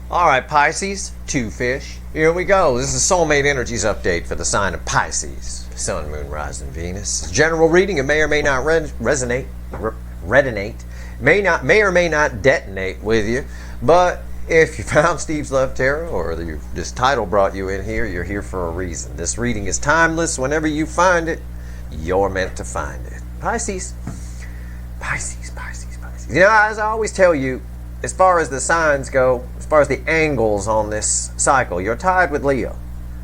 All right, Pisces, two fish. Here we go. This is Soulmate Energies update for the sign of Pisces. Sun, Moon, Rising, Venus. General reading. It may or may not resonate, may or may not detonate with you. But if you found Steve's Love Tarot or this title brought you in here, you're here for a reason. This reading is timeless. Whenever you find it, you're meant to find it. Pisces. Pisces, Pisces, Pisces. You know, as I always tell you, as far as the signs go, as far as the angles on this cycle, you're tied with Leo.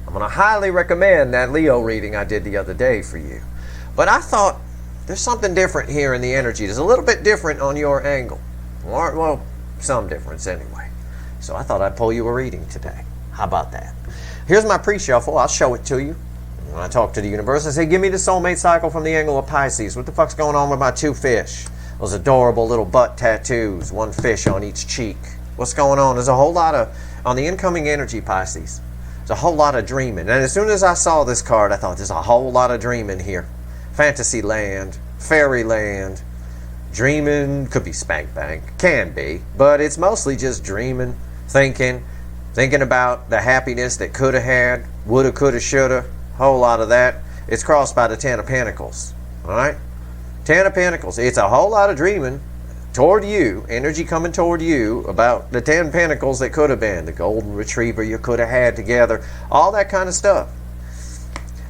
I'm going to highly recommend that Leo reading I did the other day for you. But I thought there's something different here in the energy. There's a little bit different on your angle. Or, well, some difference anyway. So I thought I'd pull you a reading today. How about that? Here's my pre-shuffle. I'll show it to you. When I talk to the universe, I say, give me the soulmate cycle from the angle of Pisces. What the fuck's going on with my two fish? Those adorable little butt tattoos, one fish on each cheek. What's going on? There's a whole lot of, on the incoming energy, Pisces, there's a whole lot of dreaming. And as soon as I saw this card, I thought there's a whole lot of dreaming here. Fantasy land, fairyland, dreaming, could be spank bank, can be, but it's mostly just dreaming, thinking about the happiness that could have had, woulda, coulda, shoulda, whole lot of that. It's crossed by the Ten of Pentacles, all right? Ten of Pentacles. It's a whole lot of dreaming toward you, energy coming toward you about the 10 Pentacles that could have been, the golden retriever you could have had together, all that kind of stuff.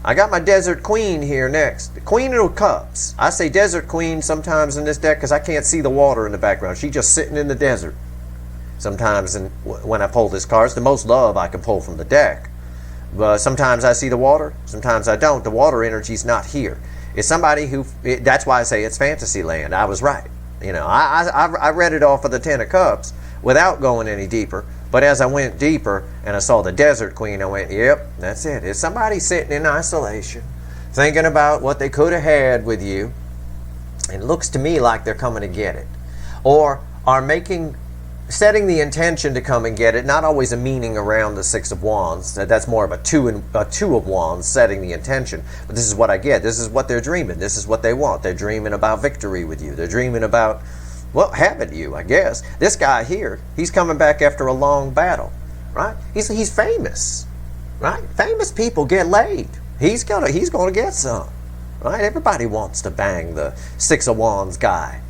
I got my Desert Queen here next. The Queen of Cups. I say Desert Queen sometimes in this deck because I can't see the water in the background. She's just sitting in the desert. Sometimes when I pull this card, it's the most love I can pull from the deck. But sometimes I see the water, sometimes I don't. The water energy's not here. It's somebody who, that's why I say it's fantasy land. I was right. You know, I read it off of the Ten of Cups without going any deeper. But as I went deeper and I saw the Desert Queen, I went, yep, that's it. It's somebody sitting in isolation, thinking about what they could have had with you. And it looks to me like they're coming to get it. Or are setting the intention to come and get it, not always a meaning around the Six of Wands. That's more of a two of Wands, setting the intention. But this is what I get. This is what they're dreaming. This is what they want. They're dreaming about victory with you. They're dreaming about, well, having you, I guess. This guy here, he's coming back after a long battle, right? He's famous, right? Famous people get laid. He's gonna get some, right? Everybody wants to bang the Six of Wands guy.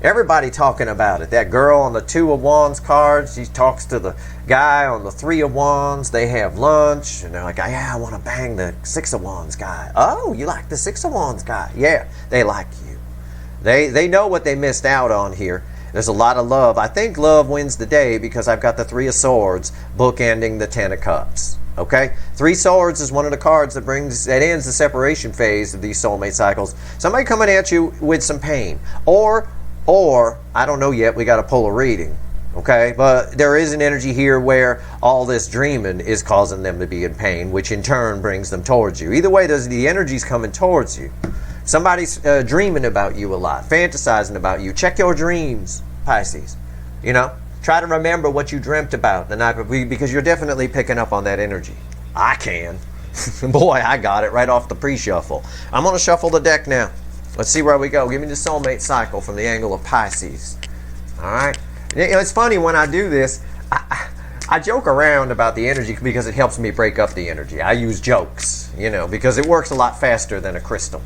Everybody talking about it. That girl on the Two of Wands card, she talks to the guy on the Three of Wands. They have lunch, and they're like, yeah, I want to bang the Six of Wands guy. Oh, you like the Six of Wands guy? Yeah, they like you. They know what they missed out on here. There's a lot of love. I think love wins the day because I've got the Three of Swords bookending the Ten of Cups. Okay? Three Swords is one of the cards that ends the separation phase of these soulmate cycles. Somebody coming at you with some pain. Or, I don't know yet, we got to pull a reading, okay? But there is an energy here where all this dreaming is causing them to be in pain, which in turn brings them towards you. Either way, the energy's coming towards you. Somebody's dreaming about you a lot, fantasizing about you. Check your dreams, Pisces. You know, try to remember what you dreamt about the night before, because you're definitely picking up on that energy. I can. Boy, I got it right off the pre-shuffle. I'm going to shuffle the deck now. Let's see where we go. Give me the soulmate cycle from the angle of Pisces. All right. You know, it's funny when I do this, I joke around about the energy because it helps me break up the energy. I use jokes, you know, because it works a lot faster than a crystal.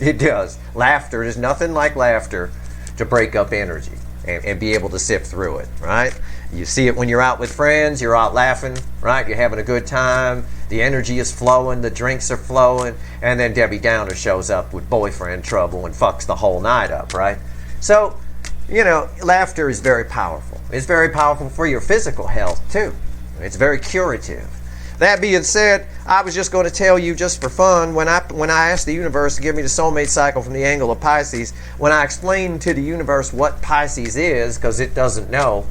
It does. Laughter, there's nothing like laughter to break up energy and be able to sift through it, right? You see it when you're out with friends, you're out laughing, right? You're having a good time. The energy is flowing, the drinks are flowing, and then Debbie Downer shows up with boyfriend trouble and fucks the whole night up, right? So, you know, laughter is very powerful. It's very powerful for your physical health, too. It's very curative. That being said, I was just going to tell you just for fun, when I asked the universe to give me the soulmate cycle from the angle of Pisces, when I explained to the universe what Pisces is, because it doesn't know,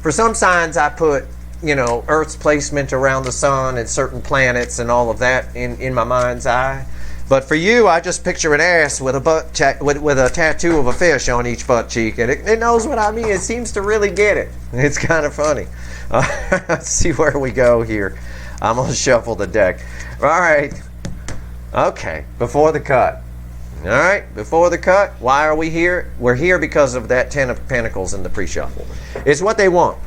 for some signs I put, you know, Earth's placement around the sun and certain planets and all of that in my mind's eye. But for you, I just picture an ass with a tattoo of a fish on each butt cheek, and it knows what I mean. It seems to really get it. It's kind of funny. Let's see where we go here. I'm going to shuffle the deck. All right. Okay, before the cut. All right, before the cut, why are we here? We're here because of that Ten of Pentacles in the pre-shuffle. It's what they want.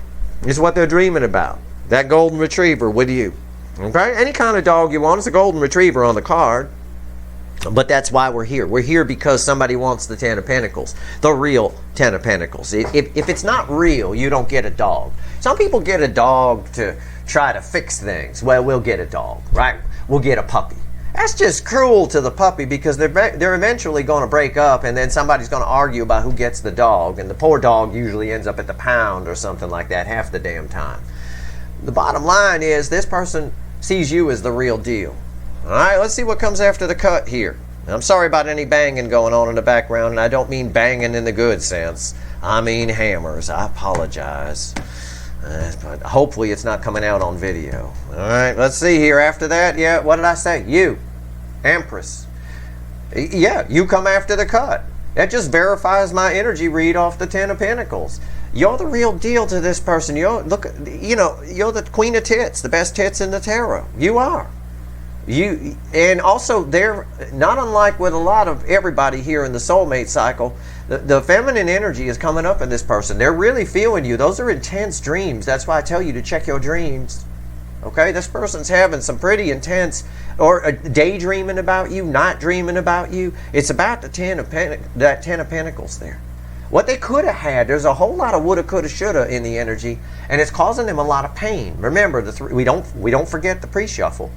It's what they're dreaming about. That golden retriever with you. Okay? Any kind of dog you want. It's a golden retriever on the card. But that's why we're here. We're here because somebody wants the Ten of Pentacles. The real Ten of Pentacles. If it's not real, you don't get a dog. Some people get a dog to try to fix things. Well, we'll get a dog, right? We'll get a puppy. That's just cruel to the puppy because they're eventually going to break up and then somebody's going to argue about who gets the dog. And the poor dog usually ends up at the pound or something like that half the damn time. The bottom line is this person sees you as the real deal. All right, let's see what comes after the cut here. I'm sorry about any banging going on in the background, and I don't mean banging in the good sense. I mean hammers. I apologize. But hopefully it's not coming out on video. All right, let's see here. After that, yeah, what did I say? You, Empress. Yeah, you come after the cut. That just verifies my energy read off the Ten of Pentacles. You're the real deal to this person. You're the queen of tits, the best tits in the tarot. You are. And also they're not unlike with a lot of everybody here in the soulmate cycle. The feminine energy is coming up in this person. They're really feeling you. Those are intense dreams. That's why I tell you to check your dreams. Okay, this person's having some pretty intense or daydreaming about you, not dreaming about you. It's about the Ten of Pentacles there. What they could have had, there's a whole lot of woulda, coulda, shoulda in the energy, and it's causing them a lot of pain. Remember, we don't forget the pre-shuffle.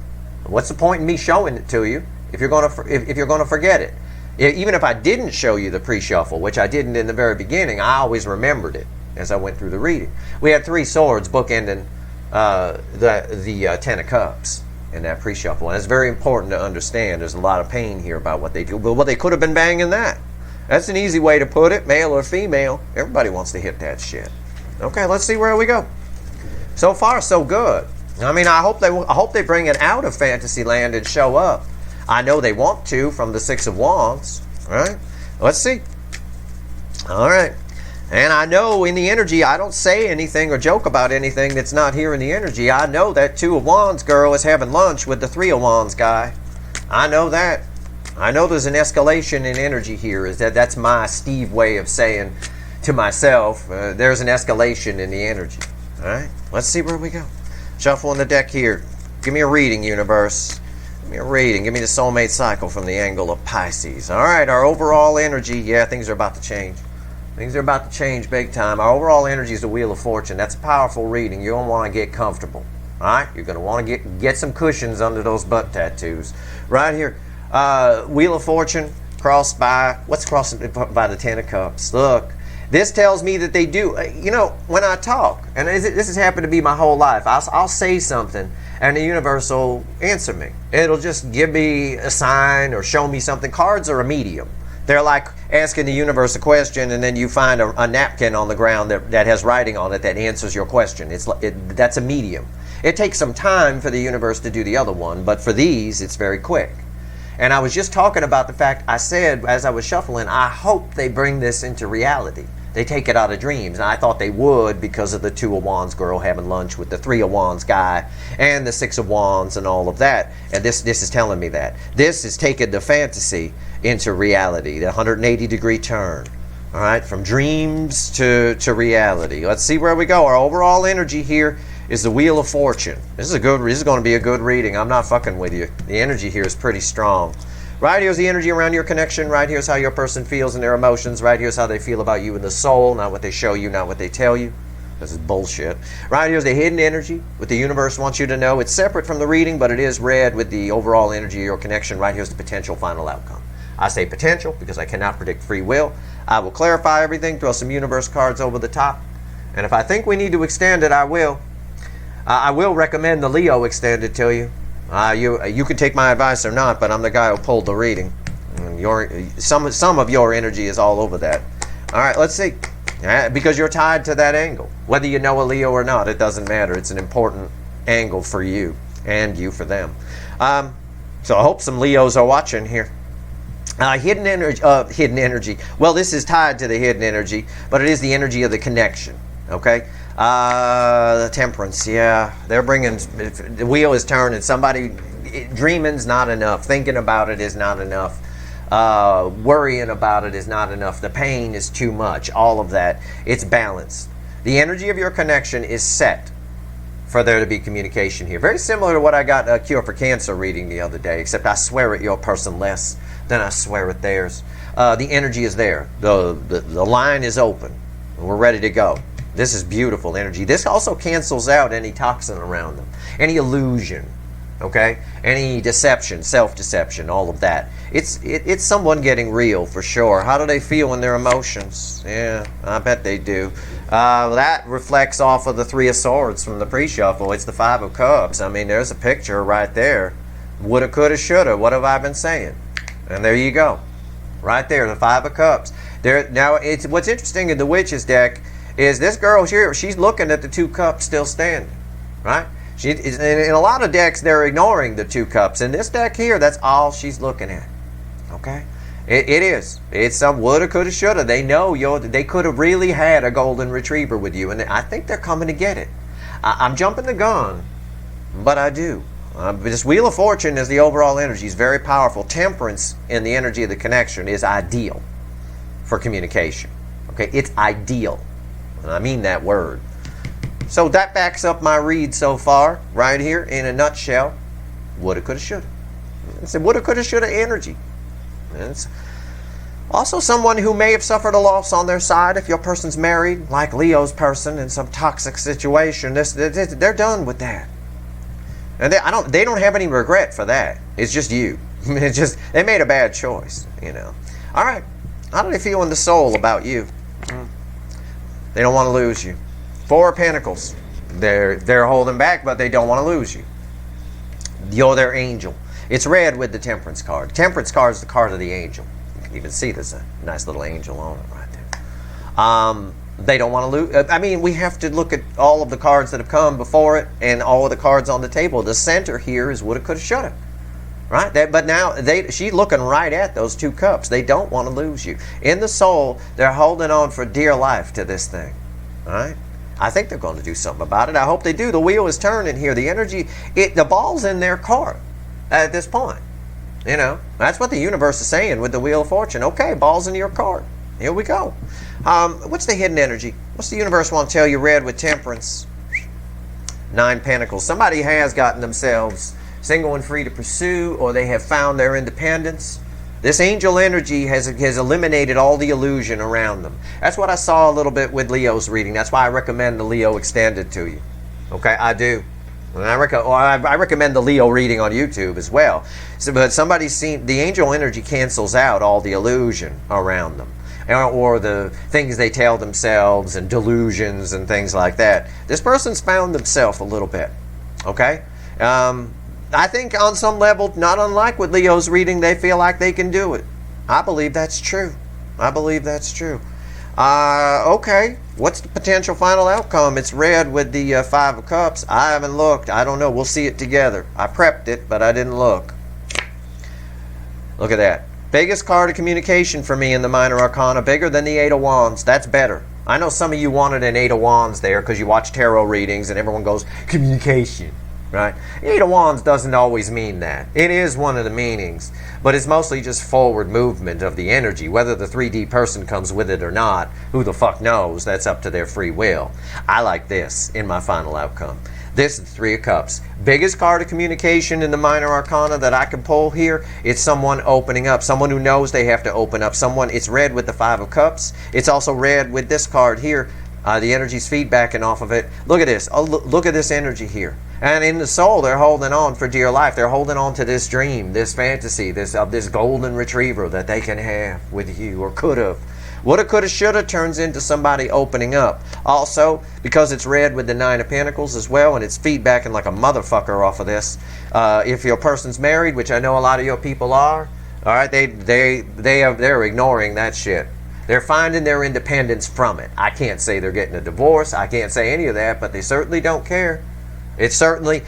What's the point in me showing it to you if you're going to forget it? Even if I didn't show you the pre-shuffle, which I didn't in the very beginning, I always remembered it as I went through the reading. We had three swords bookending the Ten of Cups in that pre-shuffle, and it's very important to understand. There's a lot of pain here about what they do, but they could have been banging that. That's an easy way to put it, male or female. Everybody wants to hit that shit. Okay, let's see where we go. So far, so good. I mean, I hope they bring it out of Fantasyland and show up. I know they want to from the Six of Wands. All right, let's see. All right, and I know in the energy, I don't say anything or joke about anything that's not here in the energy. I know that Two of Wands girl is having lunch with the Three of Wands guy. I know that. I know there's an escalation in energy here. That's my Steve way of saying to myself, there's an escalation in the energy. All right, let's see where we go. Shuffling the deck here. Give me a reading, universe. Give me a reading. Give me the soulmate cycle from the angle of Pisces. All right, our overall energy. Yeah, things are about to change. Things are about to change big time. Our overall energy is the Wheel of Fortune. That's a powerful reading. You don't want to get comfortable. All right, you're going to want to get some cushions under those butt tattoos. Right here. Wheel of Fortune crossed by, what's crossed by the Ten of Cups? Look, this tells me that they do, when I talk, and this has happened to be my whole life, I'll say something and the universe will answer me. It'll just give me a sign or show me something. Cards are a medium. They're like asking the universe a question and then you find a napkin on the ground that has writing on it that answers your question. That's a medium. It takes some time for the universe to do the other one, but for these, it's very quick. And I was just talking about the fact, I said as I was shuffling, I hope they bring this into reality. They take it out of dreams. And I thought they would because of the Two of Wands girl having lunch with the Three of Wands guy and the Six of Wands and all of that. And this is telling me that. This is taking the fantasy into reality, the 180-degree turn. All right, from dreams to reality. Let's see where we go. Our overall energy here is the Wheel of Fortune. This is going to be a good reading. I'm not fucking with you. The energy here is pretty strong. Right here's the energy around your connection. Right here's how your person feels and their emotions. Right here's how they feel about you in the soul. Not what they show you, not what they tell you. This is bullshit. Right here's the hidden energy. What the universe wants you to know. It's separate from the reading, but it is read with the overall energy of your connection. Right here's the potential final outcome. I say potential because I cannot predict free will. I will clarify everything, throw some universe cards over the top. And if I think we need to extend it, I will. I will recommend the Leo extended to you. You can take my advice or not, but I'm the guy who pulled the reading. And some of your energy is all over that. All right, let's see. Because you're tied to that angle. Whether you know a Leo or not, it doesn't matter. It's an important angle for you and you for them. So I hope some Leos are watching here. Hidden energy. Well, this is tied to the hidden energy, but it is the energy of the connection. Okay. The Temperance, yeah, they're bringing, the wheel is turning. Dreaming's not enough. Thinking about it is not enough. Worrying about it is not enough. The pain is too much. All of that. It's balance. The energy of your connection is set for there to be communication here. Very similar to what I got a Cure for Cancer reading the other day, except I swear at your person less than I swear at theirs. The energy is there. The line is open. We're ready to go. This is beautiful energy. This also cancels out any toxin around them, any illusion, okay? Any deception, self-deception, all of that. It's someone getting real for sure. How do they feel in their emotions? Yeah, I bet they do. That reflects off of the Three of Swords from the pre-shuffle. It's the Five of Cups. I mean, there's a picture right there. Woulda, coulda, shoulda. What have I been saying? And there you go. Right there, the Five of Cups. Now, what's interesting in the Witch's deck is this girl here, she's looking at the Two Cups still standing, right? In a lot of decks, they're ignoring the Two Cups. In this deck here, that's all she's looking at, okay? It is. It's some woulda, coulda, shoulda. They know they could have really had a golden retriever with you, and I think they're coming to get it. I'm jumping the gun, but I do. This Wheel of Fortune is the overall energy. It's very powerful. Temperance in the energy of the connection is ideal for communication. Okay, it's ideal. And I mean that word. So that backs up my read so far, right here, in a nutshell. Woulda, coulda, shoulda. It's a woulda, coulda, shoulda energy. And it's also someone who may have suffered a loss on their side. If your person's married, like Leo's person, in some toxic situation, they're done with that. And they don't have any regret for that. It's just you. It's just they made a bad choice, you know. All right. How do they feel in the soul about you? They don't want to lose you. Four of Pentacles. They're holding back, but they don't want to lose you. You're their angel. It's red with the Temperance card. Temperance card is the card of the angel. You can even see there's a nice little angel on it right there. They don't want to lose. I mean, we have to look at all of the cards that have come before it and all of the cards on the table. The center here is woulda, coulda, shoulda. Right? But now she's looking right at those Two Cups. They don't want to lose you. In the soul, they're holding on for dear life to this thing. All right? I think they're going to do something about it. I hope they do. The wheel is turning here. The energy, the ball's in their court at this point. You know, that's what the universe is saying with the Wheel of Fortune. Okay, ball's in your court. Here we go. What's the hidden energy? What's the universe want to tell you? Red with Temperance. Nine Pentacles. Somebody has gotten themselves single and free to pursue, or they have found their independence. This angel energy has eliminated all the illusion around them. That's what I saw a little bit with Leo's reading. That's why I recommend the Leo Extended to you. Okay, I do. And I recommend the Leo reading on YouTube as well. But somebody's seen the angel energy cancels out all the illusion around them, or the things they tell themselves and delusions and things like that. This person's found themselves a little bit. Okay. I think on some level, not unlike with Leo's reading, they feel like they can do it. I believe that's true. I believe that's true. Okay. What's the potential final outcome? It's red with the Five of Cups. I haven't looked. I don't know. We'll see it together. I prepped it, but I didn't look. Look at that. Biggest card of communication for me in the Minor Arcana. Bigger than the Eight of Wands. That's better. I know some of you wanted an Eight of Wands there because you watch tarot readings and everyone goes, communication. Right? Eight of Wands doesn't always mean that. It is one of the meanings, but it's mostly just forward movement of the energy. Whether the 3D person comes with it or not, who the fuck knows? That's up to their free will. I like this in my final outcome. This is Three of Cups. Biggest card of communication in the Minor Arcana that I can pull here. It's someone opening up. Someone who knows they have to open up. It's red with the Five of Cups. It's also red with this card here. The energy's feedbacking off of it. Look at this. Oh, look at this energy here. And in the soul, they're holding on for dear life. They're holding on to this dream, this fantasy, this golden retriever that they can have with you, or could have. Woulda, coulda, shoulda turns into somebody opening up. Also, because it's red with the Nine of Pentacles as well, and it's feedbacking like a motherfucker off of this. If your person's married, which I know a lot of your people are, all right, they're ignoring that shit. They're finding their independence from it. I can't say they're getting a divorce. I can't say any of that, but they certainly don't care. It's certainly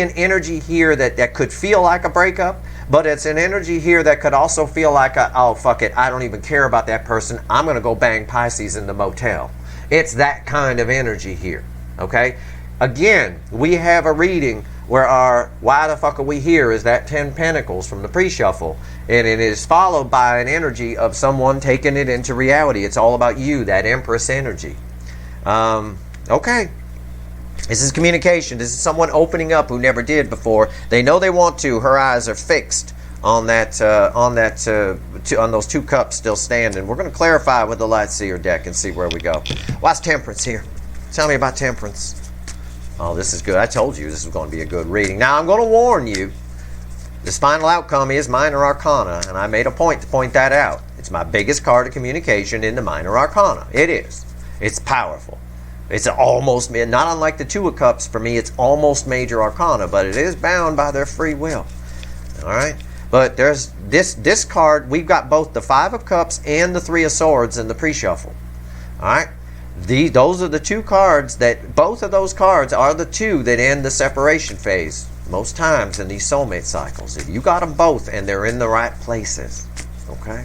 an energy here that could feel like a breakup, but it's an energy here that could also feel like oh, fuck it, I don't even care about that person. I'm going to go bang Pisces in the motel. It's that kind of energy here, okay? Again, we have a reading where our why the fuck are we here is that 10 Pentacles from the pre-shuffle, and it is followed by an energy of someone taking it into reality. It's all about you, that Empress energy. Okay. This is communication. This is someone opening up who never did before. They know they want to. Her eyes are fixed on on those two cups still standing. We're going to clarify with the Light Seer deck and see where we go. Why's Temperance here? Tell me about Temperance. Oh, this is good. I told you this was going to be a good reading. Now, I'm going to warn you. This final outcome is Minor Arcana, and I made a point to point that out. It's my biggest card of communication in the Minor Arcana. It is. It's powerful. It's almost, not unlike the Two of Cups, for me, it's almost Major Arcana, but it is bound by their free will. All right? But there's this card, we've got both the Five of Cups and the Three of Swords in the pre-shuffle. All right? Those are the two cards that, both of those cards are the two that end the separation phase. Most times in these soulmate cycles. If you got them both and they're in the right places. Okay?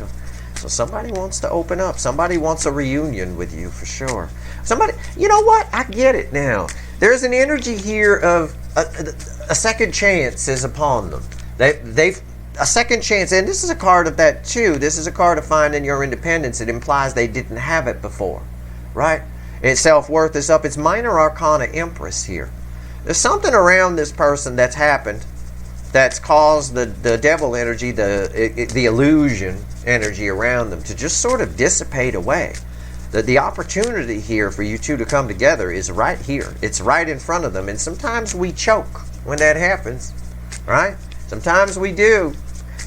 So somebody wants to open up. Somebody wants a reunion with you for sure. Somebody, you know what? I get it now. There's an energy here of a second chance is upon them. They've a second chance, and this is a card of that too. This is a card of finding your independence. It implies they didn't have it before, right? Its self-worth is up. It's Minor Arcana Empress here. There's something around this person that's happened that's caused the devil energy, the illusion energy around them to just sort of dissipate away. The opportunity here for you two to come together is right here. It's right in front of them. And sometimes we choke when that happens, right? Sometimes we do.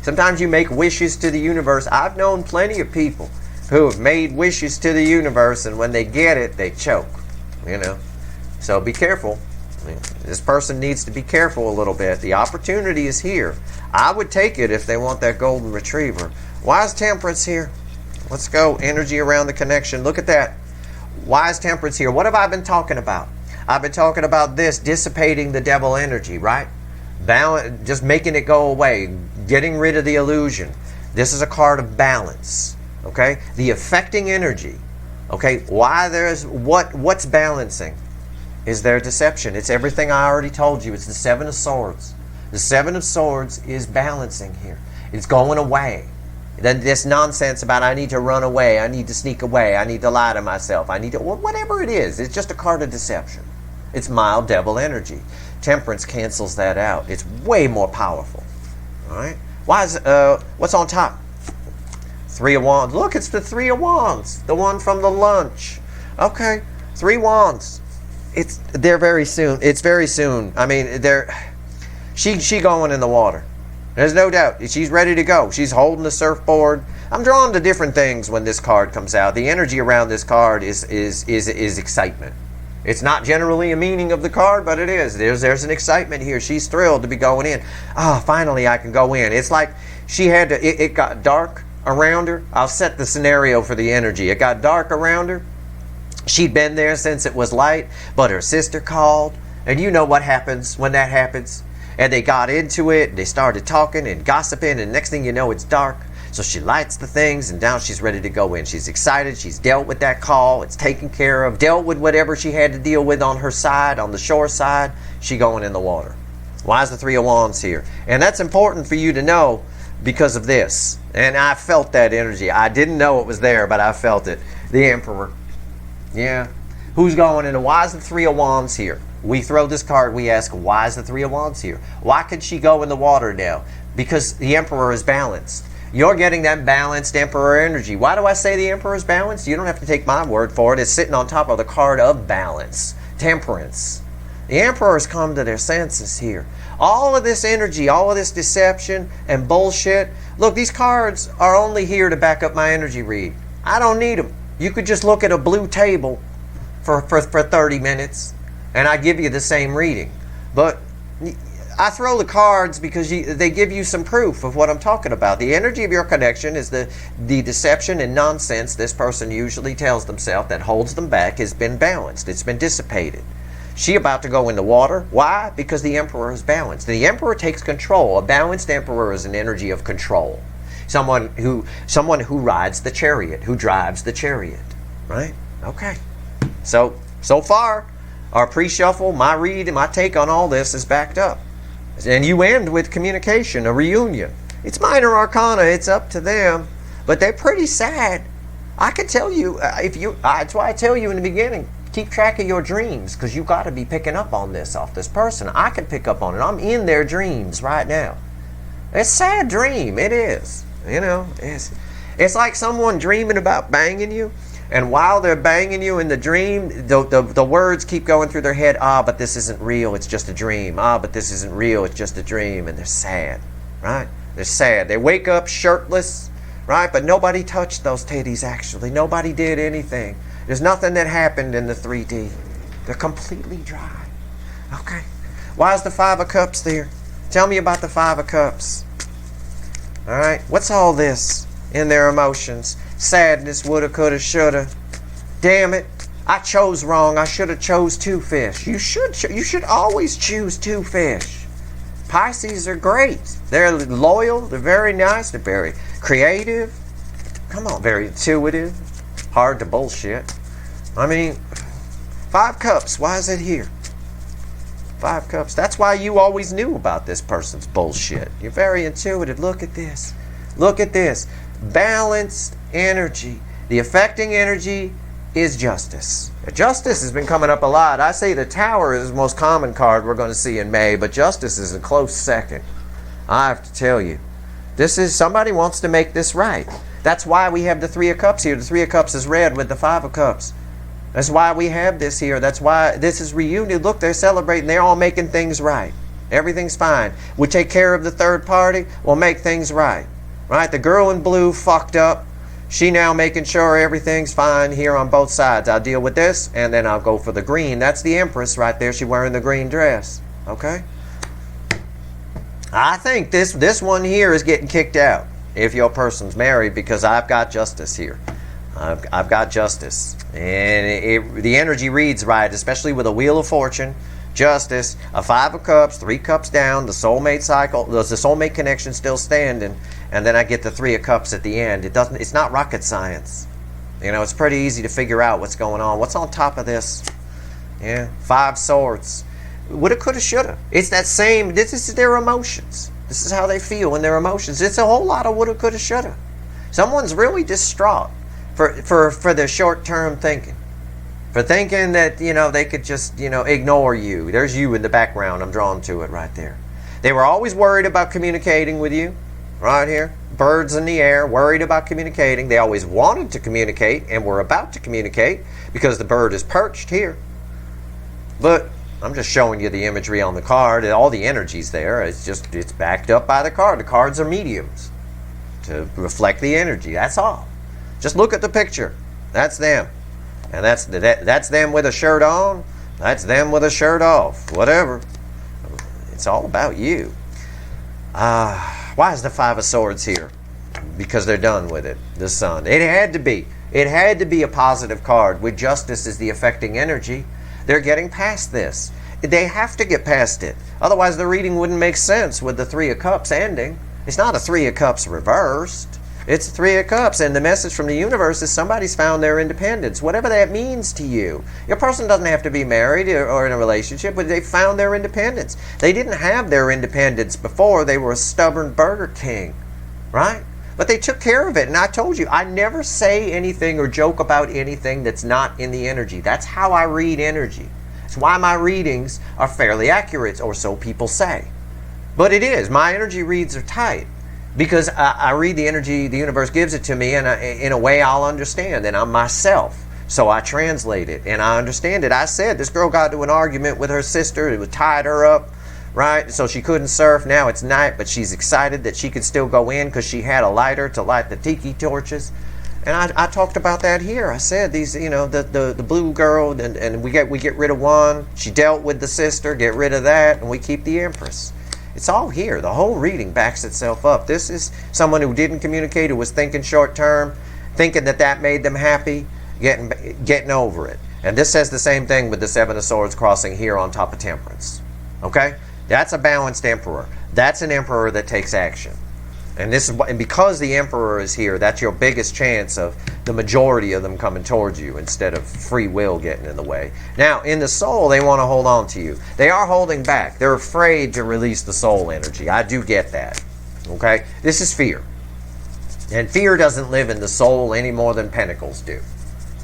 Sometimes you make wishes to the universe. I've known plenty of people who have made wishes to the universe, and when they get it, they choke, you know. So be careful. This person needs to be careful a little bit. The opportunity is here. I would take it if they want that golden retriever. Why is Temperance here? Let's go. Energy around the connection. Look at that. Why is Temperance here? What have I been talking about? I've been talking about this, dissipating the devil energy, right? Balance, just making it go away, getting rid of the illusion. This is a card of balance, okay? The affecting energy, okay? Why there's, what's balancing is their deception. It's everything I already told you. It's the Seven of Swords. The Seven of Swords is balancing here. It's going away. Then this nonsense about I need to run away, I need to sneak away, I need to lie to myself, I need to, whatever it is, it's just a card of deception. It's mild devil energy. Temperance cancels that out. It's way more powerful. All right? Why is what's on top? Three of Wands. Look, it's the Three of Wands, the one from the lunch. Okay, Three Wands. They're very soon. It's very soon. I mean, she going in the water. There's no doubt. She's ready to go. She's holding the surfboard. I'm drawn to different things when this card comes out. The energy around this card is excitement. It's not generally a meaning of the card, but it is. There's an excitement here. She's thrilled to be going in. Ah, finally I can go in. It's like she had to, it got dark around her. I'll set the scenario for the energy. It got dark around her. She'd been there since it was light, but her sister called. And you know what happens when that happens. And they got into it. They started talking and gossiping. And next thing you know, it's dark. So she lights the things, and now she's ready to go in. She's excited. She's dealt with that call. It's taken care of. Dealt with whatever she had to deal with on her side, on the shore side. She going in the water. Why is the Three of Wands here? And that's important for you to know because of this. And I felt that energy. I didn't know it was there, but I felt it. The Emperor. Yeah. Who's going in? Why is the Three of Wands here? We throw this card. We ask, why is the Three of Wands here? Why could she go in the water now? Because the Emperor is balanced. You're getting that balanced Emperor energy. Why do I say the Emperor is balanced? You don't have to take my word for it. It's sitting on top of the card of balance. Temperance. The Emperor's come to their senses here. All of this energy, all of this deception and bullshit. Look, these cards are only here to back up my energy read. I don't need them. You could just look at a blue table for 30 minutes and I give you the same reading. But I throw the cards because they give you some proof of what I'm talking about. The energy of your connection is the deception and nonsense this person usually tells themselves that holds them back has been balanced. It's been dissipated. She about to go in the water. Why? Because the Emperor is balanced. The Emperor takes control. A balanced Emperor is an energy of control. Someone who rides the chariot, who drives the chariot. Right? Okay. So far, our pre-shuffle, my read, and my take on all this is backed up. And you end with communication, a reunion. It's minor arcana. It's up to them. But they're pretty sad. I can tell you, that's why I tell you in the beginning, Keep track of your dreams, because you got to be picking up on this off this person. I can pick up on it. I'm in their dreams right now. It's a sad dream. It is. You know, it's like someone dreaming about banging you, and while they're banging you in the dream, the words keep going through their head. Ah, but this isn't real. It's just a dream. Ah, but this isn't real. It's just a dream. And they're sad, right? They're sad. They wake up shirtless, right? But nobody touched those titties, actually. Nobody did anything. There's nothing that happened in the 3D. They're completely dry. Okay. Why is the Five of Cups there? Tell me about the Five of Cups. All right. What's all this in their emotions? Sadness, woulda, coulda, shoulda. Damn it. I chose wrong. I should have chose two fish. You should always choose two fish. Pisces are great. They're loyal. They're very nice. They're very creative. Come on, very intuitive. Hard to bullshit. I mean, Five Cups. Why is it here? Five Cups. That's why you always knew about this person's bullshit. You're very intuitive. Look at this. Look at this. Balanced energy. The affecting energy is justice. Justice has been coming up a lot. I say the Tower is the most common card we're going to see in May, but justice is a close second. I have to tell you. This is, somebody wants to make this right. That's why we have the Three of Cups here. The Three of Cups is red with the Five of Cups. That's why we have this here. That's why this is reunion. Look, they're celebrating. They're all making things right. Everything's fine. We take care of the third party. We'll make things right. Right? The girl in blue fucked up. She now making sure everything's fine here on both sides. I'll deal with this, and then I'll go for the green. That's the Empress right there. She's wearing the green dress. Okay? I think this one here is getting kicked out if your person's married, because I've got justice here. I've got justice. And the energy reads right, especially with a Wheel of Fortune, justice, a Five of Cups, 3 cups down, the soulmate cycle, the soulmate connection still standing, and then I get the Three of Cups at the end. It's not rocket science. You know, it's pretty easy to figure out what's going on. What's on top of this? Yeah, 5 swords. Woulda, coulda, shoulda. It's that same, this is their emotions. This is how they feel in their emotions. It's a whole lot of woulda, coulda, shoulda. Someone's really distraught for their short-term thinking. For thinking that, you know, they could just, you know, ignore you. There's you in the background. I'm drawn to it right there. They were always worried about communicating with you. Right here. Birds in the air, worried about communicating. They always wanted to communicate and were about to communicate because the bird is perched here. But I'm just showing you the imagery on the card. All the energy's there. It's backed up by the card. The cards are mediums to reflect the energy. That's all. Just look at the picture. That's them. And that's them with a shirt on. That's them with a shirt off. Whatever. It's all about you. Why is the Five of Swords here? Because they're done with it. The Sun. It had to be. It had to be a positive card. With justice as the affecting energy. They're getting past this. They have to get past it. Otherwise the reading wouldn't make sense with the Three of Cups ending. It's not a Three of Cups reversed. It's Three of Cups, and the message from the universe is somebody's found their independence, whatever that means to you. Your person doesn't have to be married or in a relationship, but they found their independence. They didn't have their independence before. They were a stubborn Burger King, right? But they took care of it, and I told you, I never say anything or joke about anything that's not in the energy. That's how I read energy. That's why my readings are fairly accurate, or so people say. But it is. My energy reads are tight. Because I read the energy, the universe gives it to me, and in a way I'll understand, and I'm myself. So I translate it, and I understand it. I said this girl got into an argument with her sister. It would tied her up, right? So she couldn't surf. Now it's night, but she's excited that she could still go in because she had a lighter to light the tiki torches. And I talked about that here. I said these, you know, the blue girl, and we get rid of one. She dealt with the sister, get rid of that, and we keep the Empress. It's all here. The whole reading backs itself up. This is someone who didn't communicate, who was thinking short term, thinking that made them happy, getting over it. And this says the same thing with the Seven of Swords crossing here on top of Temperance. Okay? That's a balanced emperor. That's an emperor that takes action. And because the Emperor is here, that's your biggest chance of the majority of them coming towards you instead of free will getting in the way. Now, in the soul, they want to hold on to you. They are holding back. They're afraid to release the soul energy. I do get that. Okay? This is fear. And fear doesn't live in the soul any more than Pentacles do.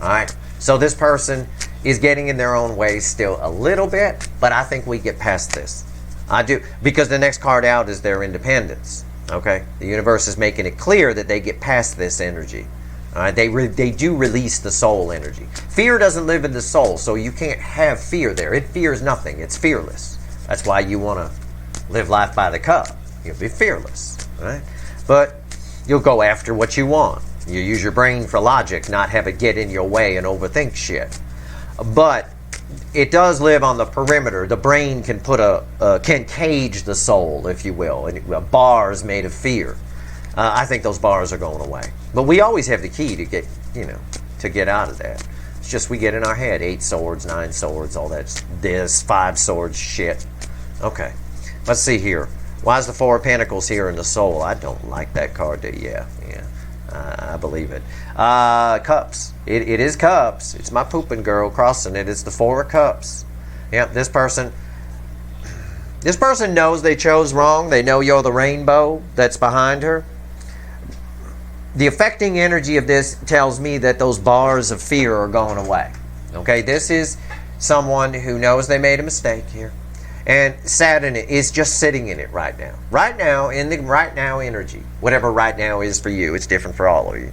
All right? So this person is getting in their own way still a little bit, but I think we get past this. I do, because the next card out is their independence. Okay, the universe is making it clear that they get past this energy. All right, they do release the soul energy. Fear doesn't live in the soul, so you can't have fear there. It fears nothing. It's fearless. That's why you want to live life by the cup. You'll be fearless, right? But you'll go after what you want. You use your brain for logic, not have it get in your way and overthink shit. But it does live on the perimeter. The brain can can cage the soul, if you will, and bars made of fear. I think those bars are going away. But we always have the key to get, to get out of that. It's just we get in our head 8 swords, 9 swords, all that, this 5 swords shit. Okay, let's see here. Why is the 4 of Pentacles here in the soul? I don't like that card. Yeah. I believe it. Cups. It is cups. It's my pooping girl crossing it. It's the 4 of Cups. Yep, this person knows they chose wrong. They know you're the rainbow that's behind her. The affecting energy of this tells me that those bars of fear are going away. Okay, this is someone who knows they made a mistake here. And Saturn is just sitting in it right now. Right now, in the right now energy. Whatever right now is for you, it's different for all of you.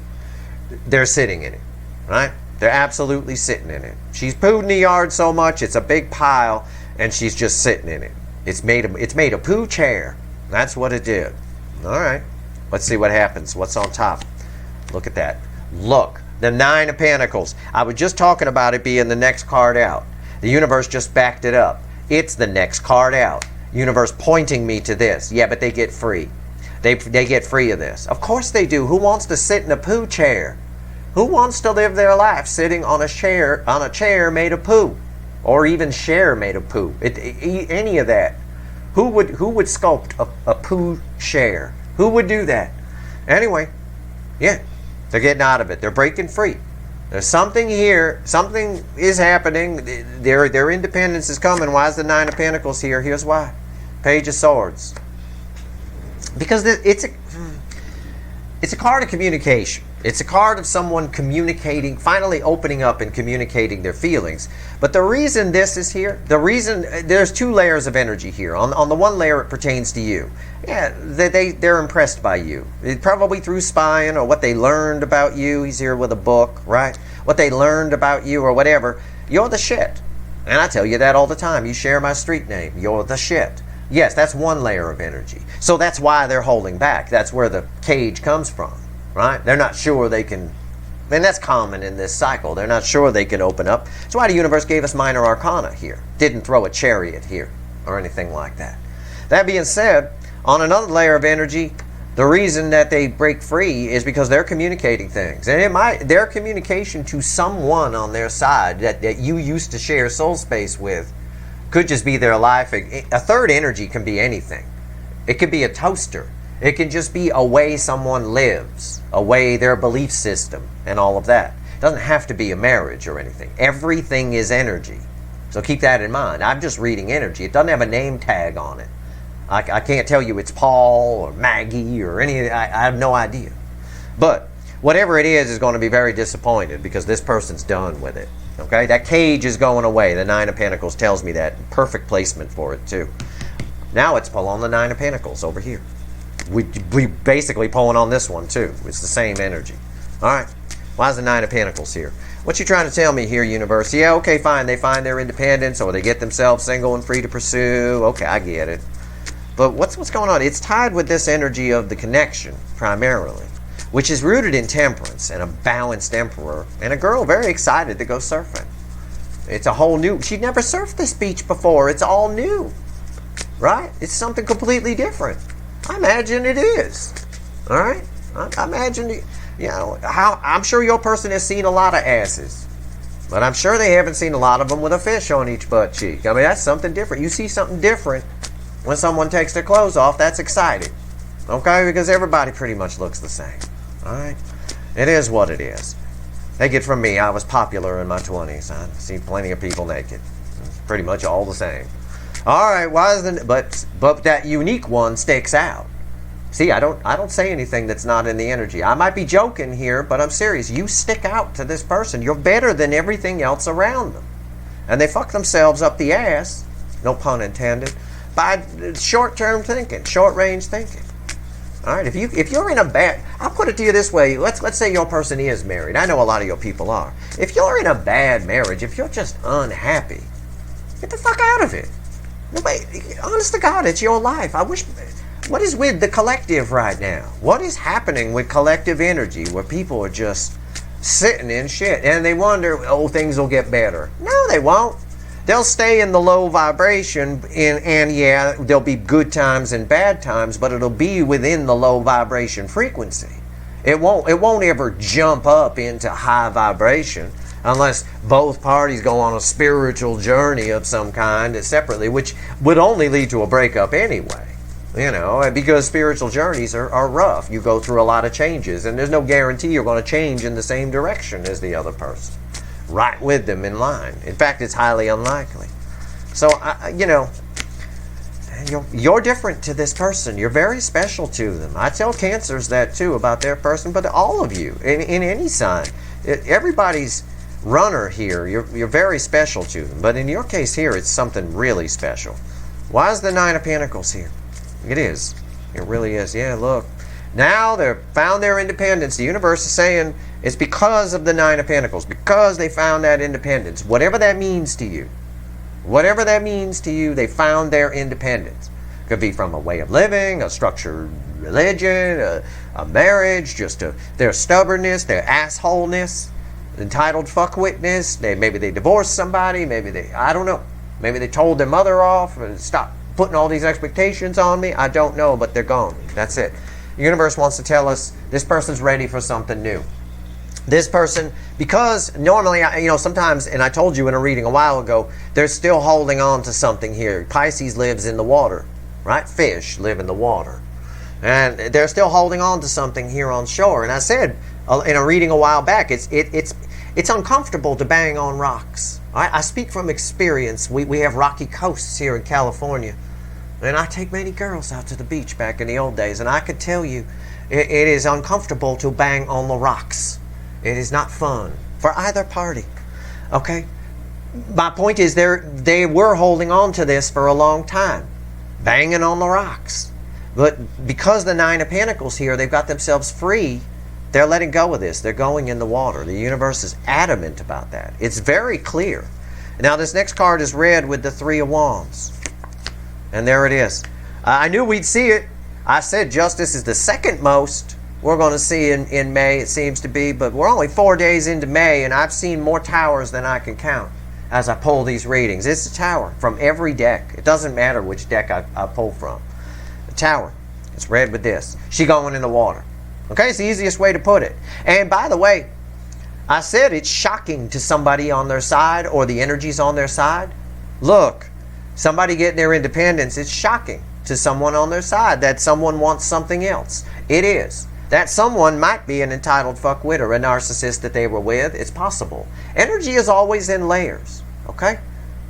They're sitting in it, right? They're absolutely sitting in it. She's pooed in the yard so much, it's a big pile, and she's just sitting in it. It's made a poo chair. That's what it did. All right, let's see what happens. What's on top? Look at that. Look, the 9 of Pentacles. I was just talking about it being the next card out. The universe just backed it up. It's the next card out. Universe pointing me to this. Yeah, but they get free. They get free of this. Of course they do. Who wants to sit in a poo chair? Who wants to live their life sitting on a chair made of poo, or even chair made of poo? Any of that? Who would sculpt a poo chair? Who would do that? Anyway, yeah, they're getting out of it. They're breaking free. There's something here. Something is happening. Their independence is coming. Why is the 9 of Pentacles here? Here's why. Page of Swords. Because it's a card of communication. It's a card of someone communicating, finally opening up and communicating their feelings. But the reason this is here, there's 2 layers of energy here. On the one layer, it pertains to you. Yeah, they're impressed by you. Probably through spying or what they learned about you. He's here with a book, right? What they learned about you or whatever. You're the shit. And I tell you that all the time. You share my street name. You're the shit. Yes, that's one layer of energy. So that's why they're holding back. That's where the cage comes from, right? They're not sure they can, and that's common in this cycle. They're not sure they can open up. That's why the universe gave us minor arcana here. Didn't throw a chariot here or anything like that. That being said, on another layer of energy, the reason that they break free is because they're communicating things. And their communication to someone on their side that you used to share soul space with could just be their life. A third energy can be anything. It could be a toaster. It can just be a way someone lives, a way their belief system and all of that. It doesn't have to be a marriage or anything. Everything is energy. So keep that in mind. I'm just reading energy. It doesn't have a name tag on it. I can't tell you it's Paul or Maggie or any. I have no idea. But whatever it is going to be very disappointed because this person's done with it. Okay, that cage is going away. The 9 of Pentacles tells me that. Perfect placement for it too. Now it's pull on the 9 of Pentacles over here. We basically pulling on this one too. It's the same energy. All right. Why is the 9 of Pentacles here? What you trying to tell me here, universe? Yeah, okay, fine. They find their independence or they get themselves single and free to pursue. Okay, I get it. But what's going on? It's tied with this energy of the connection primarily, which is rooted in temperance and a balanced emperor and a girl very excited to go surfing. It's a whole new, she'd never surfed this beach before. It's all new, right? It's something completely different. I imagine it is, all right? I imagine, I'm sure your person has seen a lot of asses, but I'm sure they haven't seen a lot of them with a fish on each butt cheek. I mean, that's something different. You see something different when someone takes their clothes off. That's exciting, okay? Because everybody pretty much looks the same. All right, it is what it is. Take it from me. I was popular in my 20s. I've seen plenty of people naked. It's pretty much all the same. All right, why is but that unique one sticks out? See, I don't say anything that's not in the energy. I might be joking here, but I'm serious. You stick out to this person. You're better than everything else around them. And they fuck themselves up the ass, no pun intended, by short-term thinking, short-range thinking. All right, if you're in a bad, I'll put it to you this way. Let's say your person is married. I know a lot of your people are. If you're in a bad marriage, if you're just unhappy, get the fuck out of it. Nobody, honest to God, it's your life. What is with the collective right now? What is happening with collective energy where people are just sitting in shit and they wonder, oh, things will get better? No, they won't. They'll stay in the low vibration, and yeah, there'll be good times and bad times, but it'll be within the low vibration frequency. It won't ever jump up into high vibration unless both parties go on a spiritual journey of some kind separately, which would only lead to a breakup anyway. You know, because spiritual journeys are rough. You go through a lot of changes, and there's no guarantee you're going to change in the same direction as the other person. Right with them in line. In fact, it's highly unlikely. So, you know, you're different to this person. You're very special to them. I tell Cancers that too about their person, but all of you, in any sign. Everybody's runner here, you're very special to them. But in your case here, it's something really special. Why is the Nine of Pentacles here? It is. It really is. Yeah, look. Now they've found their independence. The universe is saying it's because of the Nine of Pentacles, because they found that independence. Whatever that means to you. Whatever that means to you, they found their independence. Could be from a way of living, a structured religion, a marriage, just their stubbornness, their assholeness, entitled fuckwitness. Maybe they divorced somebody. I don't know. Maybe they told their mother off and stopped putting all these expectations on me. I don't know, but they're gone. That's it. The universe wants to tell us this person's ready for something new. This person, because normally, sometimes, and I told you in a reading a while ago, they're still holding on to something here. Pisces lives in the water, right? Fish live in the water. And they're still holding on to something here on shore. And I said in a reading a while back, it's uncomfortable to bang on rocks. I speak from experience. We have rocky coasts here in California. And I take many girls out to the beach back in the old days, and I could tell you it is uncomfortable to bang on the rocks. It is not fun for either party. Okay? My point is they were holding on to this for a long time, banging on the rocks. But because the Nine of Pentacles here, they've got themselves free, they're letting go of this. They're going in the water. The universe is adamant about that. It's very clear. Now this next card is red with the Three of Wands. And there it is. I knew we'd see it. I said justice is the second most we're going to see in May, it seems to be. But we're only 4 days into May, and I've seen more towers than I can count as I pull these readings. It's a tower from every deck. It doesn't matter which deck I pull from. The tower. It's red with this. She going in the water. Okay, it's the easiest way to put it. And by the way, I said it's shocking to somebody on their side or the energies on their side. Look. Somebody getting their independence, it's shocking to someone on their side that someone wants something else. It is. That someone might be an entitled fuckwit or a narcissist that they were with. It's possible. Energy is always in layers. Okay?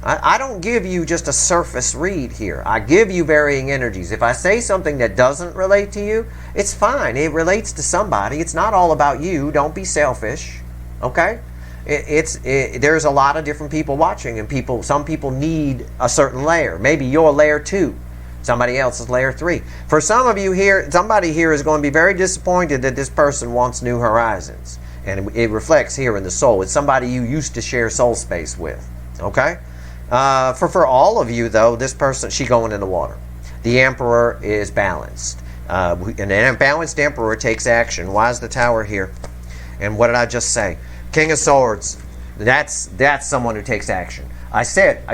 I don't give you just a surface read here. I give you varying energies. If I say something that doesn't relate to you, it's fine. It relates to somebody. It's not all about you. Don't be selfish. Okay? There's a lot of different people watching, and some people need a certain layer. Maybe you're layer 2, somebody else is layer 3. For some of you here, somebody here is going to be very disappointed that this person wants new horizons, and it reflects here in the soul. It's somebody you used to share soul space with. Okay, for all of you though, this person, she going in the water. The Emperor is balanced, and an balanced Emperor takes action. Why is the Tower here? And what did I just say? King of Swords, that's someone who takes action. I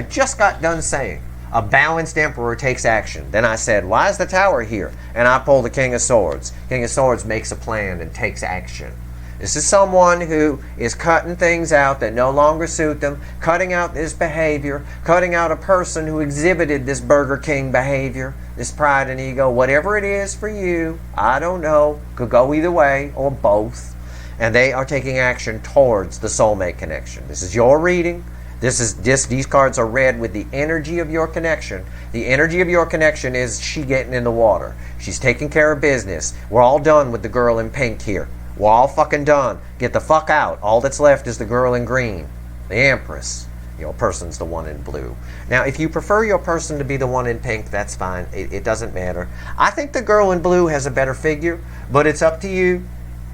just got done saying, a balanced Emperor takes action. Then I said, why is the Tower here? And I pulled the King of Swords. King of Swords makes a plan and takes action. This is someone who is cutting things out that no longer suit them, cutting out this behavior, cutting out a person who exhibited this Burger King behavior, this pride and ego, whatever it is for you, I don't know, could go either way or both. And they are taking action towards the soulmate connection. This is your reading. These cards are red with the energy of your connection. The energy of your connection is she getting in the water. She's taking care of business. We're all done with the girl in pink here. We're all fucking done. Get the fuck out. All that's left is the girl in green, the Empress. Your person's the one in blue. Now, if you prefer your person to be the one in pink, that's fine. It doesn't matter. I think the girl in blue has a better figure, but it's up to you.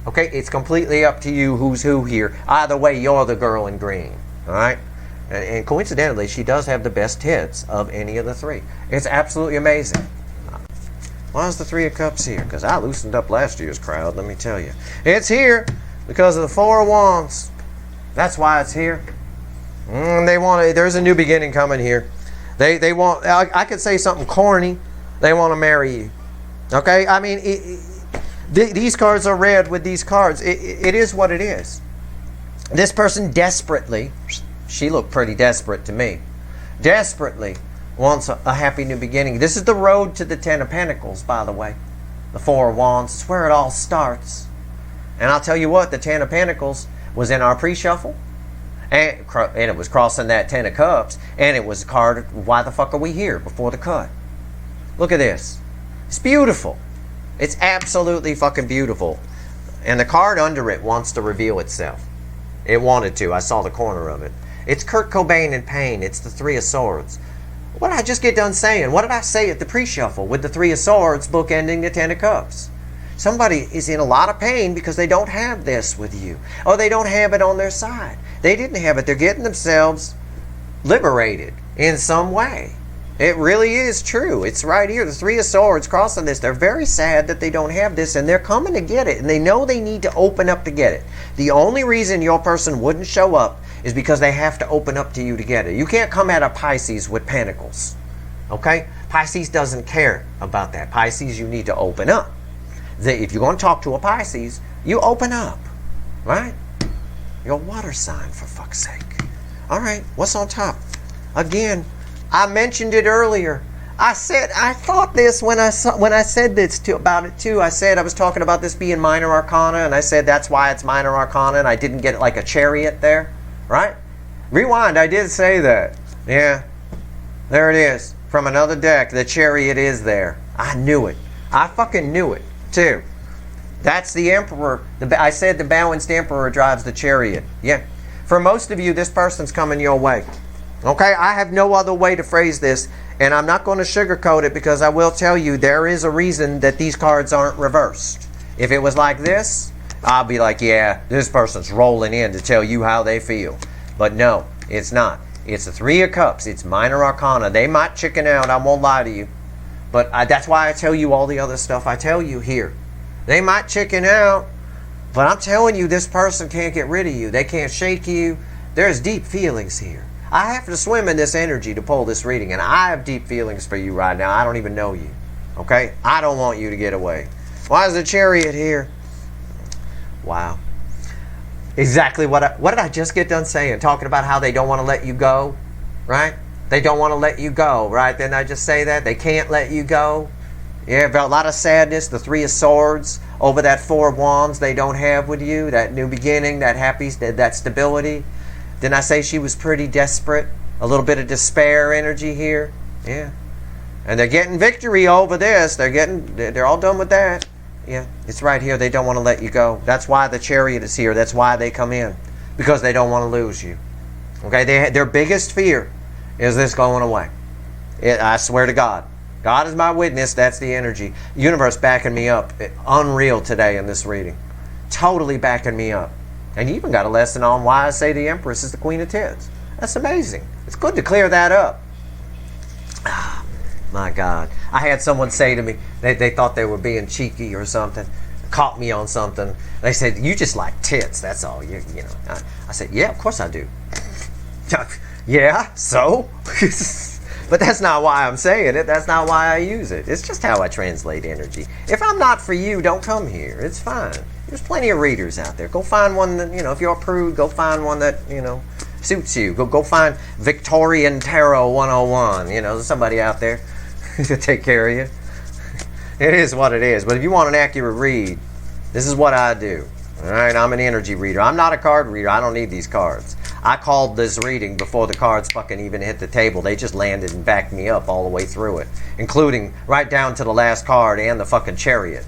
Okay, it's completely up to you who's who here. Either way, you're the girl in green. All right? And coincidentally, she does have the best tits of any of the three. It's absolutely amazing. Why is the Three of Cups here? Because I loosened up last year's crowd, let me tell you. It's here because of the Four of Wands. That's why it's here. There's a new beginning coming here. They want, I could say something corny. They want to marry you. Okay? I mean, these cards are read with these cards. It is what it is. This person desperately, she looked pretty desperate to me, desperately wants a happy new beginning. This is the road to the Ten of Pentacles, by the way. The Four of Wands. It's where it all starts. And I'll tell you what, the Ten of Pentacles was in our pre-shuffle. And it was crossing that Ten of Cups. And it was a card, why the fuck are we here, before the cut. Look at this. It's beautiful. It's absolutely fucking beautiful. And the card under it wants to reveal itself. It wanted to. I saw the corner of it. It's Kurt Cobain in pain. It's the Three of Swords. What did I just get done saying? What did I say at the pre-shuffle with the Three of Swords bookending the Ten of Cups? Somebody is in a lot of pain because they don't have this with you. Or they don't have it on their side. They didn't have it. They're getting themselves liberated in some way. It really is true. It's right here. The Three of Swords crossing this. They're very sad that they don't have this, and they're coming to get it. And they know they need to open up to get it. The only reason your person wouldn't show up is because they have to open up to you to get it. You can't come at a Pisces with Pentacles. Okay? Pisces doesn't care about that. Pisces, you need to open up. If you're going to talk to a Pisces, you open up. Right? You're a water sign, for fuck's sake. All right, what's on top? Again, I mentioned it earlier. I thought this when I said this about it too. I said I was talking about this being minor arcana, and I said that's why it's minor arcana, and I didn't get like a chariot there, right? Rewind, I did say that. Yeah, there it is. From another deck, the chariot is there. I knew it. I fucking knew it too. That's the Emperor. I said the balanced Emperor drives the chariot. Yeah. For most of you, this person's coming your way. Okay, I have no other way to phrase this, and I'm not going to sugarcoat it because I will tell you there is a reason that these cards aren't reversed. If it was like this, I'll be like, yeah, this person's rolling in to tell you how they feel. But no, it's not. It's the Three of Cups. It's minor arcana. They might chicken out, I won't lie to you. But that's why I tell you all the other stuff I tell you here. They might chicken out, but I'm telling you, this person can't get rid of you. They can't shake you. There's deep feelings here. I have to swim in this energy to pull this reading, and I have deep feelings for you right now. I don't even know you. Okay? I don't want you to get away. Why is the chariot here? Wow. Exactly what did I just get done saying? Talking about how they don't want to let you go, right? They don't want to let you go, right? Didn't I just say that? They can't let you go. Yeah, a lot of sadness. The Three of Swords over that Four of Wands they don't have with you. That new beginning, that happy, that stability. Didn't I say she was pretty desperate? A little bit of despair energy here. Yeah. And they're getting victory over this. They're all done with that. Yeah, it's right here. They don't want to let you go. That's why the chariot is here. That's why they come in. Because they don't want to lose you. Okay, their biggest fear is this going away. I swear to God. God is my witness. That's the energy. Universe backing me up. Unreal today in this reading. Totally backing me up. And you even got a lesson on why I say the Empress is the Queen of Tits. That's amazing. It's good to clear that up. Ah, my God. I had someone say to me, they thought they were being cheeky or something, caught me on something. They said, you just like tits, that's all. You know. I said, yeah, of course I do. Yeah, so? But that's not why I'm saying it. That's not why I use it. It's just how I translate energy. If I'm not for you, don't come here. It's fine. There's plenty of readers out there. Go find one that, if you're a prude, go find one that, suits you. Go find Victorian Tarot 101. There's somebody out there to take care of you. It is what it is. But if you want an accurate read, this is what I do. All right, I'm an energy reader. I'm not a card reader. I don't need these cards. I called this reading before the cards fucking even hit the table. They just landed and backed me up all the way through it, including right down to the last card and the fucking chariot.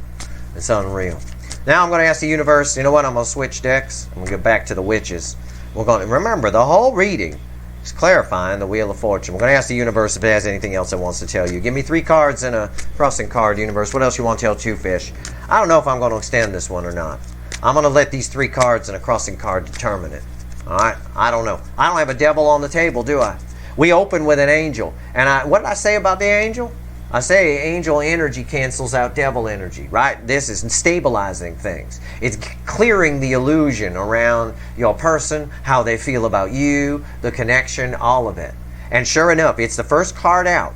It's unreal. Now I'm going to ask the universe, you know what? I'm going to switch decks. I'm going to get back to the witches. We're going to remember the whole reading It's clarifying the Wheel of Fortune. We're going to ask the universe if it has anything else it wants to tell you. Give me 3 cards and a crossing card, universe. What else you want to tell Two Fish? I don't know if I'm going to extend this one or not. I'm going to let these 3 cards and a crossing card determine it. All right? I don't know. I don't have a devil on the table, do I? We open with an angel. And what did I say about the angel? I say angel energy cancels out devil energy, right? This is stabilizing things. It's clearing the illusion around your person, how they feel about you, the connection, all of it. And sure enough, it's the first card out,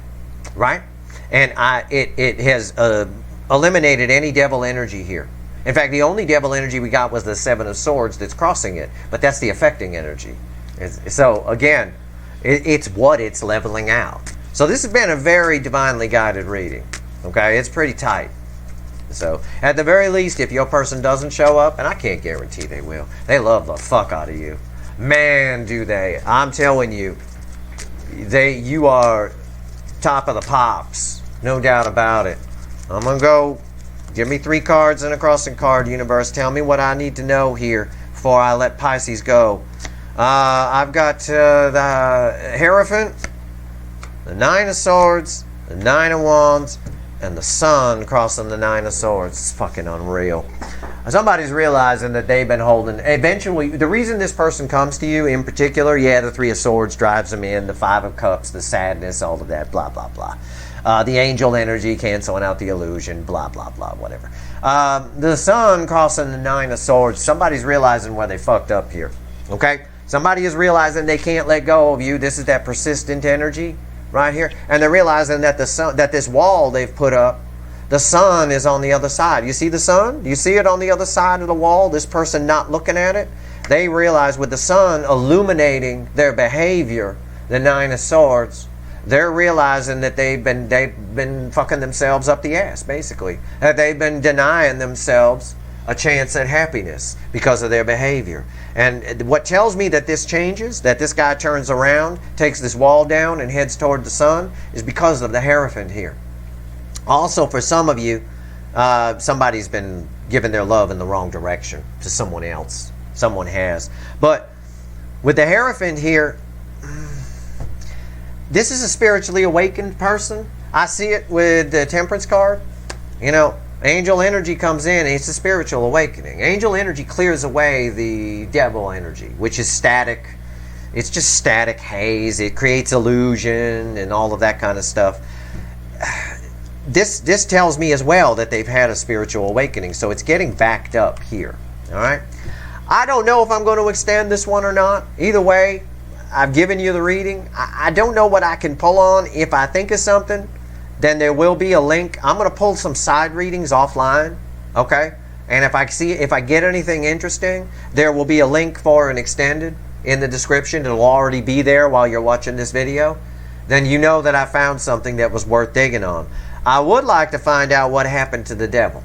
right? And it has eliminated any devil energy here. In fact, the only devil energy we got was the 7 of Swords that's crossing it, but that's the affecting energy. So again, it's what it's leveling out. So this has been a very divinely guided reading. Okay, it's pretty tight. So at the very least, if your person doesn't show up, and I can't guarantee they will, they love the fuck out of you. Man, do they. I'm telling you, you are top of the pops. No doubt about it. I'm going to go. Give me 3 cards and a crossing card, universe. Tell me what I need to know here before I let Pisces go. I've got the Hierophant, the 9 of Swords, the 9 of Wands, and the Sun crossing the 9 of Swords. It's fucking unreal. Somebody's realizing that they've been holding... Eventually, the reason this person comes to you in particular, yeah, the 3 of Swords drives them in, the 5 of Cups, the sadness, all of that, blah, blah, blah. The angel energy canceling out the illusion, blah, blah, blah, whatever. The Sun crossing the 9 of Swords, somebody's realizing where they fucked up here. Okay? Somebody is realizing they can't let go of you. This is that persistent energy right here. And they're realizing that the sun, that this wall they've put up, the sun is on the other side. You see the sun? Do you see it on the other side of the wall? This person not looking at it? They realize with the sun illuminating their behavior, the 9 of Swords, they're realizing that they've been fucking themselves up the ass, basically. That they've been denying themselves a chance at happiness because of their behavior. And what tells me that this changes, that this guy turns around, takes this wall down and heads toward the sun, is because of the Hierophant here. Also, for some of you, somebody's been giving their love in the wrong direction to someone else. Someone has. But with the Hierophant here, this is a spiritually awakened person. I see it with the Temperance card. You know, angel energy comes in, and it's a spiritual awakening. Angel energy clears away the devil energy, which is static. It's just static haze. It creates illusion and all of that kind of stuff. This tells me as well that they've had a spiritual awakening, so it's getting backed up here. All right? I don't know if I'm going to extend this one or not. Either way, I've given you the reading. I don't know what I can pull on. If I think of something, then there will be a link. I'm going to pull some side readings offline, okay? And if I get anything interesting, there will be a link for an extended in the description. It'll already be there while you're watching this video. Then you know that I found something that was worth digging on. I would like to find out what happened to the devil.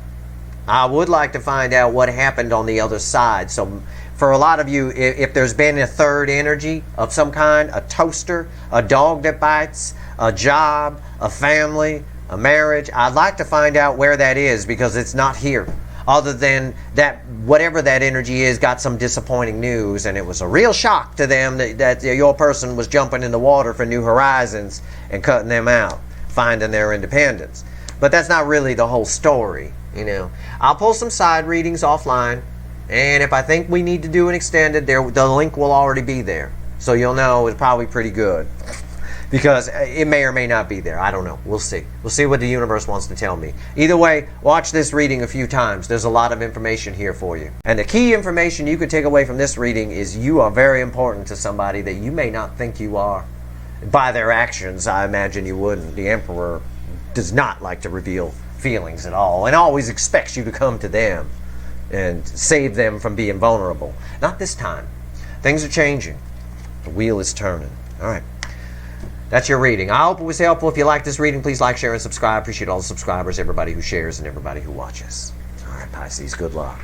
I would like to find out what happened on the other side. So for a lot of you, if there's been a third energy of some kind, a toaster, a dog that bites, a job, a family, a marriage, I'd like to find out where that is, because it's not here. Other than that, whatever that energy is got some disappointing news, and it was a real shock to them that your person was jumping in the water for new horizons and cutting them out, finding their independence. But that's not really the whole story, you know. I'll pull some side readings offline, and if I think we need to do an extended, the link will already be there. So you'll know it's probably pretty good. Because it may or may not be there. I don't know. We'll see. We'll see what the universe wants to tell me. Either way, watch this reading a few times. There's a lot of information here for you. And the key information you could take away from this reading is you are very important to somebody that you may not think you are. By their actions, I imagine you wouldn't. The Emperor does not like to reveal feelings at all, and always expects you to come to them and save them from being vulnerable. Not this time. Things are changing. The wheel is turning. All right. That's your reading. I hope it was helpful. If you like this reading, please like, share, and subscribe. Appreciate all the subscribers, everybody who shares, and everybody who watches. All right, Pisces, good luck.